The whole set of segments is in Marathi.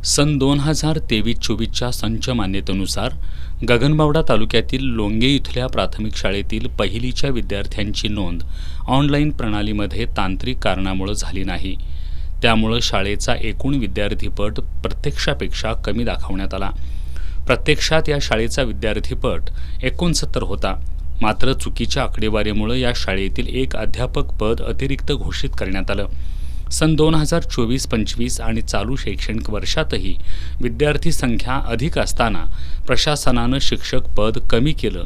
सन 2023-24च्या संच मान्यतेनुसार गगनबावडा तालुक्यातील लोंगे इथल्या प्राथमिक शाळेतील पहिलीच्या विद्यार्थ्यांची नोंद ऑनलाईन प्रणालीमध्ये तांत्रिक कारणामुळे झाली नाही। त्यामुळे शाळेचा एकूण विद्यार्थीपट प्रत्यक्षापेक्षा कमी दाखवण्यात आला। प्रत्यक्षात या शाळेचा विद्यार्थीपट 69 होता। मात्र चुकीच्या आकडेवारीमुळे या शाळेतील एक अध्यापक पद अतिरिक्त घोषित करण्यात आलं। सन 2024-25 आणि चालू शैक्षणिक वर्षातही विद्यार्थी संख्या अधिक असताना प्रशासनानं शिक्षक पद कमी केलं।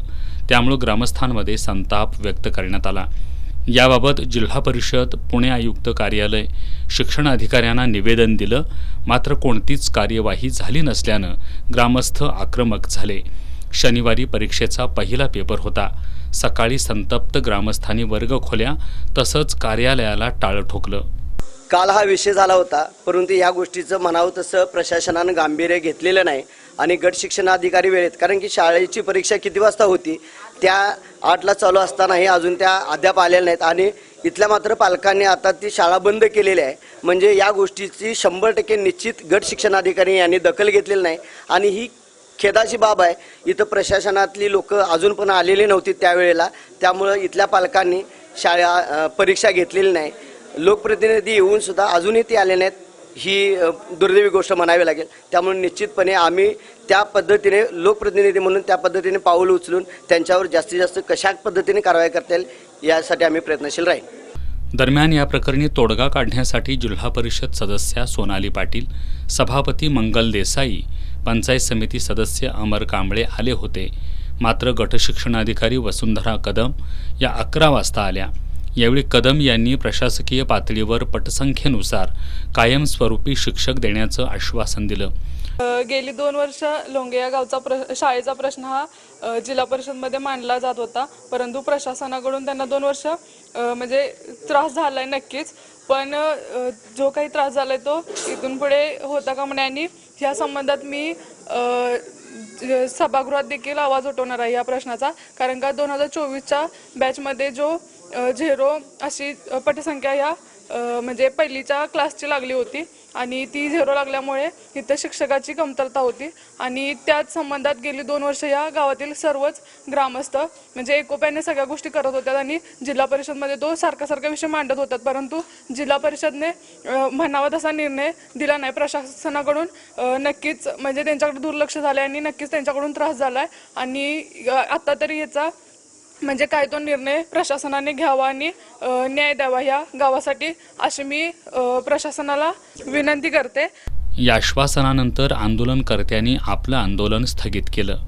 त्यामुळे ग्रामस्थांमध्ये संताप व्यक्त करण्यात आला। याबाबत जिल्हा परिषद, पुणे आयुक्त कार्यालय, शिक्षण अधिकाऱ्यांना निवेदन दिलं, मात्र कोणतीच कार्यवाही झाली नसल्यानं ग्रामस्थ आक्रमक झाले। शनिवारी परीक्षेचा पहिला पेपर होता। सकाळी संतप्त ग्रामस्थांनी वर्गखोल्या तसंच कार्यालयाला टाळं ठोकलं। काल हा विषय झाला होता, परंतु या गोष्टीचं म्हणावं तसं प्रशासनानं गांभीर्य घेतलेलं नाही आणि गट शिक्षणाधिकारी वेळेत, कारण की शाळेची परीक्षा किती वाजता होती त्या 8ला चालू असतानाही अजून त्या अद्याप आलेल्या नाहीत आणि इथल्या मात्र पालकांनी आता ती शाळा बंद केलेली आहे। म्हणजे या गोष्टीची 100% निश्चित गट शिक्षणाधिकारी यांनी दखल घेतलेली नाही आणि ही खेदाची बाब आहे। इथं प्रशासनातली लोक अजून पण आलेली नव्हती त्यावेळेला, त्यामुळे इथल्या पालकांनी परीक्षा घेतलेली नाही। लोकप्रतिनिधी येऊन सुद्धा अजूनही ते आले नाहीत, ही दुर्दैवी गोष्ट म्हणावी लागेल। त्यामुळे निश्चितपणे आम्ही त्या पद्धतीने लोकप्रतिनिधी म्हणून त्या पद्धतीने पाऊल उचलून त्यांच्यावर जास्तीत जास्त कशा पद्धतीने कारवाई करता येईल यासाठी आम्ही प्रयत्नशील राहील। दरम्यान या प्रकरणी तोडगा काढण्यासाठी जिल्हा परिषद सदस्या सोनाली पाटील, सभापती मंगल देसाई, पंचायत समिती सदस्य अमर कांबळे आले होते। मात्र गटशिक्षणाधिकारी वसुंधरा कदम या 11 वाजता आल्या। यावेळी कदम यांनी प्रशासकीय पातळीवर पटसंख्येनुसार कायमस्वरूपी शिक्षक देण्याचं आश्वासन दिलं। गेली 2 वर्ष लोंगे या गावचा शाळेचा प्रश्न हा जिल्हा परिषदमध्ये मांडला जात होता, परंतु प्रशासनाकडून त्यांना 2 वर्ष म्हणजे त्रास झालाय नक्कीच, पण जो काही त्रास झालाय तो इथून पुढे होता का म्हणे आणि ह्या संबंधात मी सभागृहात देखील आवाज उठवणार आहे या प्रश्नाचा। कारण का 2024च्या बॅचमध्ये जो 0 अशी पटसंख्या ह्या म्हणजे पहिलीच्या क्लासची लागली होती आणि ती 0 लागल्यामुळे इथं शिक्षकाची कमतरता होती आणि त्याच संबंधात गेली 2 वर्ष या गावातील सर्वच ग्रामस्थ म्हणजे एकोप्याने सगळ्या गोष्टी करत होत्या आणि जिल्हा परिषदमध्ये तो सारखा विषय मांडत होतात, परंतु जिल्हा परिषदने म्हणावा तसा निर्णय दिला नाही। प्रशासनाकडून नक्कीच म्हणजे त्यांच्याकडे दुर्लक्ष झालं आणि नक्कीच त्यांच्याकडून त्रास झाला आहे आणि आता तरी याचा म्हणजे काय तो निर्णय प्रशासनाने घ्यावा आणि न्याय द्यावा या गावासाठी अशी मी प्रशासनाला विनंती करते। या आश्वासनानंतर आंदोलनकर्त्यांनी आपलं आंदोलन स्थगित केलं।